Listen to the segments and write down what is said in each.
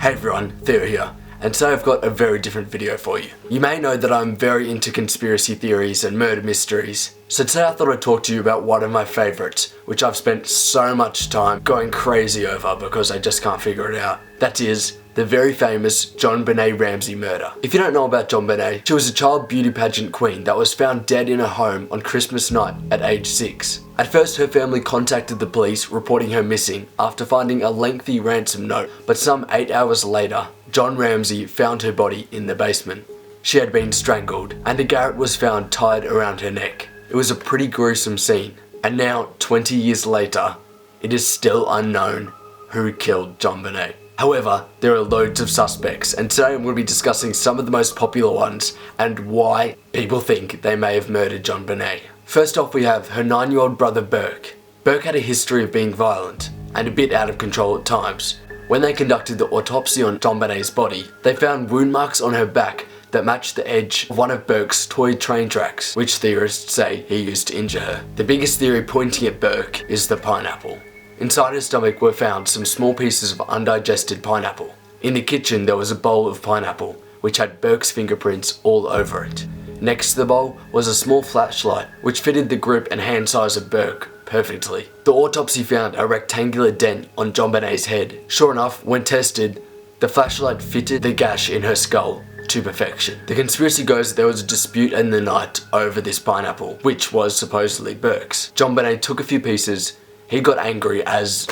Hey everyone, Theo here, and today I've got a very different video for you. You may know that I'm very into conspiracy theories and murder mysteries, so today I thought I'd talk to you about one of my favourites, which I've spent so much time going crazy over because I just can't figure it out. That is, the very famous JonBenét Ramsey murder. If you don't know about JonBenét, she was a child beauty pageant queen that was found dead in her home on Christmas night at age 6. At first, her family contacted the police reporting her missing after finding a lengthy ransom note, but some 8 hours later, John Ramsey found her body in the basement. She had been strangled, and a garrote was found tied around her neck. It was a pretty gruesome scene, and now, 20 years later, it is still unknown who killed JonBenét. However, there are loads of suspects, and today I'm going to be discussing some of the most popular ones and why people think they may have murdered JonBenét. First off, we have her 9-year-old brother Burke. Burke had a history of being violent and a bit out of control at times. When they conducted the autopsy on JonBenét's body, they found wound marks on her back that matched the edge of one of Burke's toy train tracks, which theorists say he used to injure her. The biggest theory pointing at Burke is the pineapple. Inside her stomach were found some small pieces of undigested pineapple. In the kitchen there was a bowl of pineapple, which had Burke's fingerprints all over it. Next to the bowl was a small flashlight, which fitted the grip and hand size of Burke perfectly. The autopsy found a rectangular dent on JonBenét's head. Sure enough, when tested, the flashlight fitted the gash in her skull to perfection. The conspiracy goes that there was a dispute in the night over this pineapple, which was supposedly Burke's. JonBenét took a few pieces. He got angry, as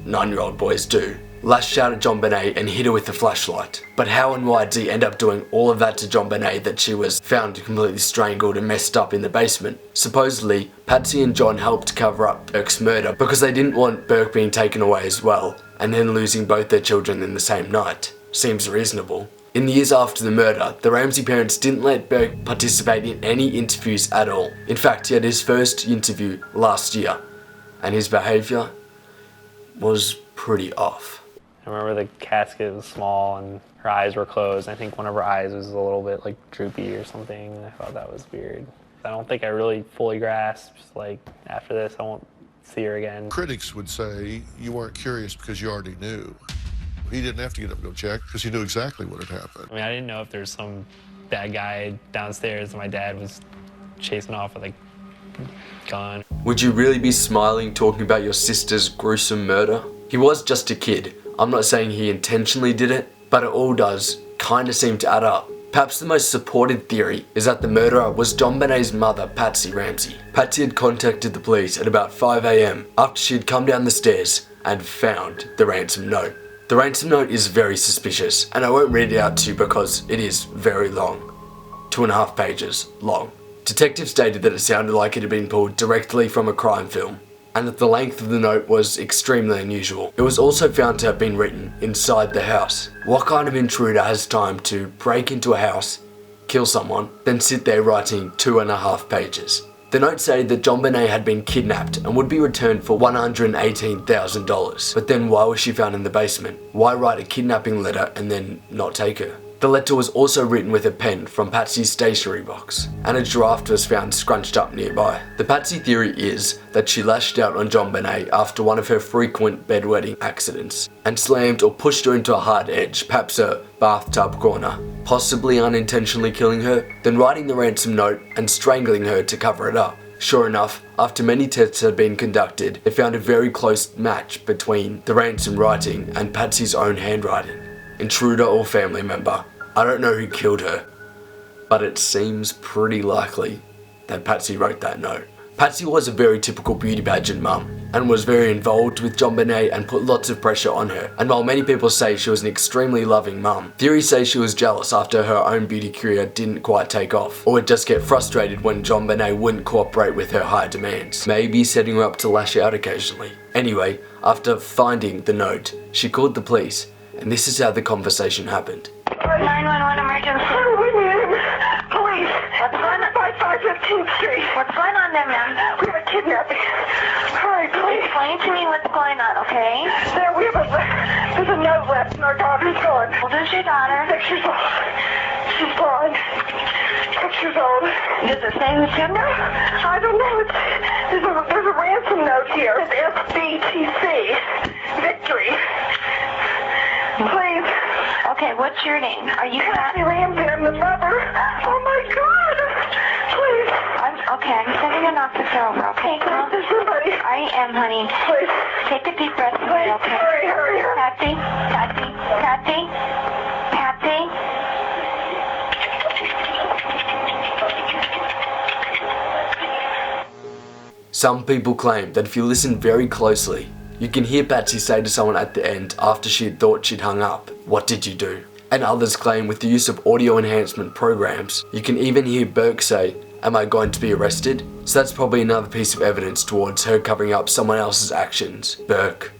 9-year-old boys do, lashed out at JonBenét and hit her with the flashlight. But how and why did he end up doing all of that to JonBenét that she was found completely strangled and messed up in the basement? Supposedly, Patsy and John helped cover up Burke's murder because they didn't want Burke being taken away as well, and then losing both their children in the same night. Seems reasonable. In the years after the murder, the Ramsey parents didn't let Burke participate in any interviews at all. In fact, he had his first interview last year, and his behaviour was pretty off. I remember the casket was small and her eyes were closed. I think one of her eyes was a little bit like droopy or something. I thought that was weird. I don't think I really fully grasped, like, after this I won't see her again. Critics would say you weren't curious because you already knew. He didn't have to get up and go check because he knew exactly what had happened. I mean, I didn't know if there was some bad guy downstairs that my dad was chasing off with a gun. Would you really be smiling talking about your sister's gruesome murder? He was just a kid. I'm not saying he intentionally did it, but it all does kinda seem to add up. Perhaps the most supported theory is that the murderer was JonBenét's mother, Patsy Ramsey. Patsy had contacted the police at about 5 AM after she had come down the stairs and found the ransom note. The ransom note is very suspicious, and I won't read it out to you because it is very long. 2.5 pages long. Detectives stated that it sounded like it had been pulled directly from a crime film, and that the length of the note was extremely unusual. It was also found to have been written inside the house. What kind of intruder has time to break into a house, kill someone, then sit there writing 2.5 pages? The note said that JonBenét had been kidnapped and would be returned for $118,000. But then why was she found in the basement? Why write a kidnapping letter and then not take her? The letter was also written with a pen from Patsy's stationery box, and a draft was found scrunched up nearby. The Patsy theory is that she lashed out on JonBenét after one of her frequent bedwetting accidents, and slammed or pushed her into a hard edge, perhaps a bathtub corner, possibly unintentionally killing her, then writing the ransom note and strangling her to cover it up. Sure enough, after many tests had been conducted, they found a very close match between the ransom writing and Patsy's own handwriting. Intruder or family member, I don't know who killed her, but it seems pretty likely that Patsy wrote that note. Patsy was a very typical beauty pageant mum, and was very involved with JonBenét and put lots of pressure on her. And while many people say she was an extremely loving mum, theories say she was jealous after her own beauty career didn't quite take off, or would just get frustrated when JonBenét wouldn't cooperate with her high demands, maybe setting her up to lash out occasionally. Anyway, after finding the note, she called the police, and this is how the conversation happened. 911 emergency. Police. What's going on? 5515th Street. What's going on there, ma'am? We have a kidnapping. Hurry, please. Explain to me what's going on, okay? There's a note left and our daughter's gone. How old is your daughter? 6 years old. She's blind. 6 years old. Does it say who killed her? I don't know. There's a ransom note here. It's SBTC. Victory. Please. Okay, what's your name? Are you Patsy Ramsey, I'm the mother. Oh my God. Please. Okay, I'm sending an officer over, okay? Please, there's somebody. I am, honey. Please. Take a deep breath, Please, okay? hurry. Patsy? Some people claim that if you listen very closely, you can hear Patsy say to someone at the end after she had thought she'd hung up, "What did you do?" And others claim with the use of audio enhancement programs, you can even hear Burke say, "Am I going to be arrested?" So that's probably another piece of evidence towards her covering up someone else's actions, Burke,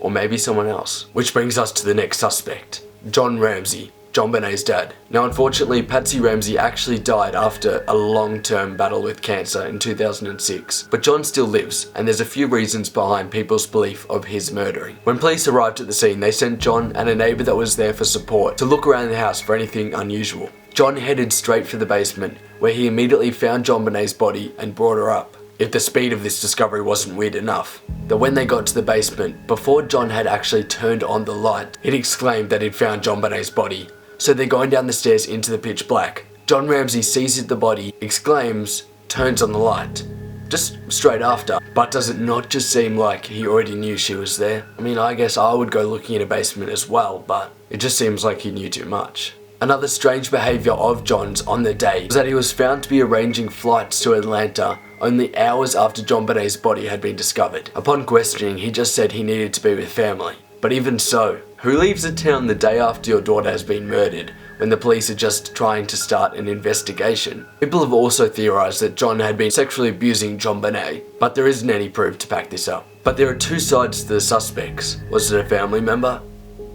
or maybe someone else. Which brings us to the next suspect, John Ramsey, JonBenét's dad. Now unfortunately, Patsy Ramsey actually died after a long-term battle with cancer in 2006, but John still lives, and there's a few reasons behind people's belief of his murdering. When police arrived at the scene, they sent John and a neighbour that was there for support to look around the house for anything unusual. John headed straight for the basement, where he immediately found JonBenét's body and brought her up. If the speed of this discovery wasn't weird enough, that when they got to the basement, before John had actually turned on the light, he'd exclaimed that he'd found JonBenét's body. So they're going down the stairs into the pitch black. John Ramsey sees the body, exclaims, turns on the light. Just straight after. But does it not just seem like he already knew she was there? I mean, I guess I would go looking in a basement as well, but it just seems like he knew too much. Another strange behaviour of John's on the day was that he was found to be arranging flights to Atlanta only hours after JonBenét's body had been discovered. Upon questioning, he just said he needed to be with family. But even so, who leaves a town the day after your daughter has been murdered when the police are just trying to start an investigation? People have also theorised that John had been sexually abusing JonBenet, but there isn't any proof to back this up. But there are two sides to the suspects. Was it a family member?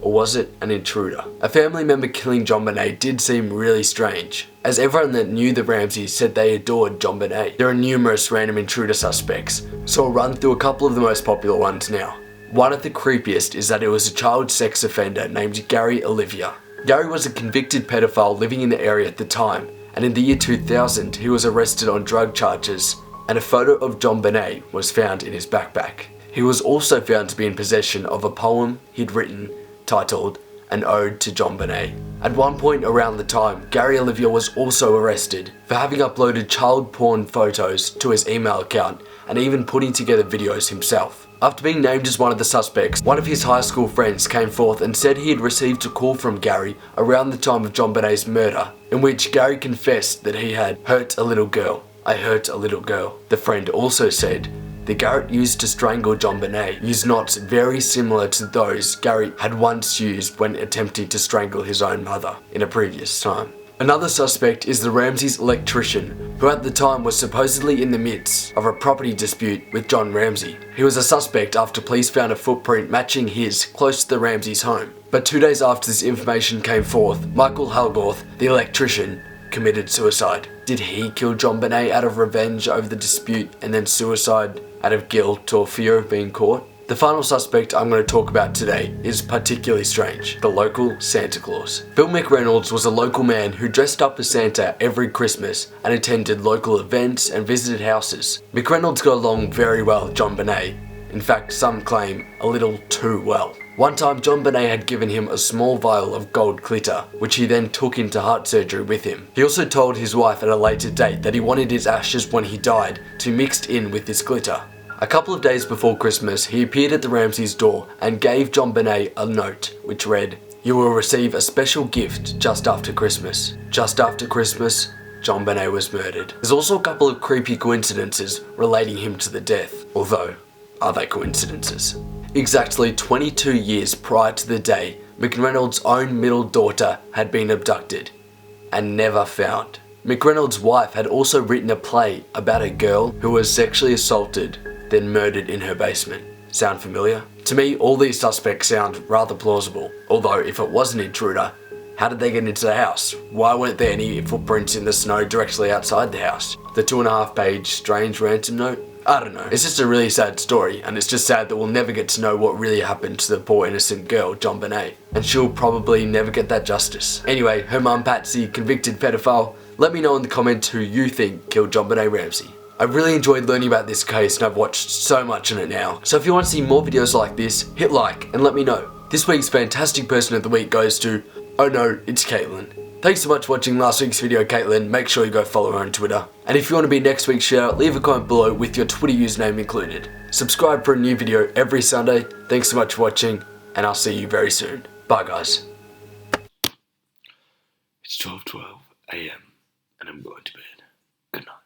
Or was it an intruder? A family member killing JonBenet did seem really strange, as everyone that knew the Ramseys said they adored JonBenet. There are numerous random intruder suspects, so I'll run through a couple of the most popular ones now. One of the creepiest is that it was a child sex offender named Gary Olivia. Gary was a convicted pedophile living in the area at the time, and in the year 2000 he was arrested on drug charges, and a photo of JonBenet was found in his backpack. He was also found to be in possession of a poem he'd written titled An Ode to JonBenet. At one point around the time, Gary Olivia was also arrested for having uploaded child porn photos to his email account and even putting together videos himself. After being named as one of the suspects, one of his high school friends came forth and said he had received a call from Gary around the time of JonBenet's murder, in which Gary confessed that he had hurt a little girl. "I hurt a little girl." The friend also said the Garrett used to strangle JonBenet used knots very similar to those Gary had once used when attempting to strangle his own mother in a previous time. Another suspect is the Ramseys' electrician, who at the time was supposedly in the midst of a property dispute with John Ramsey. He was a suspect after police found a footprint matching his close to the Ramseys' home. But 2 days after this information came forth, Michael Halgorth, the electrician, committed suicide. Did he kill JonBenet out of revenge over the dispute and then suicide out of guilt or fear of being caught? The final suspect I'm going to talk about today is particularly strange, the local Santa Claus. Bill McReynolds was a local man who dressed up as Santa every Christmas and attended local events and visited houses. McReynolds got along very well with JonBenet. In fact, some claim a little too well. One time, JonBenet had given him a small vial of gold glitter, which he then took into heart surgery with him. He also told his wife at a later date that he wanted his ashes when he died to be mixed in with this glitter. A couple of days before Christmas, he appeared at the Ramseys' door and gave JonBenet a note, which read, "You will receive a special gift just after Christmas." Just after Christmas, JonBenet was murdered. There's also a couple of creepy coincidences relating him to the death, although, are they coincidences? Exactly 22 years prior to the day, McReynolds' own middle daughter had been abducted and never found. McReynolds' wife had also written a play about a girl who was sexually assaulted, then murdered in her basement. Sound familiar? To me, all these suspects sound rather plausible. Although, if it was an intruder, how did they get into the house? Why weren't there any footprints in the snow directly outside the house? The 2.5-page strange ransom note? I don't know. It's just a really sad story, and it's just sad that we'll never get to know what really happened to the poor innocent girl, JonBenet. And she'll probably never get that justice. Anyway, her mum Patsy, convicted pedophile. Let me know in the comments who you think killed JonBenet Ramsey. I've really enjoyed learning about this case and I've watched so much on it now. So if you want to see more videos like this, hit like and let me know. This week's Fantastic Person of the Week goes to Oh no, it's Caitlin. Thanks so much for watching last week's video, Caitlin. Make sure you go follow her on Twitter. And if you want to be next week's shout out, leave a comment below with your Twitter username included. Subscribe for a new video every Sunday. Thanks so much for watching, and I'll see you very soon. Bye guys. It's 12:12 a.m. and I'm going to bed. Good night.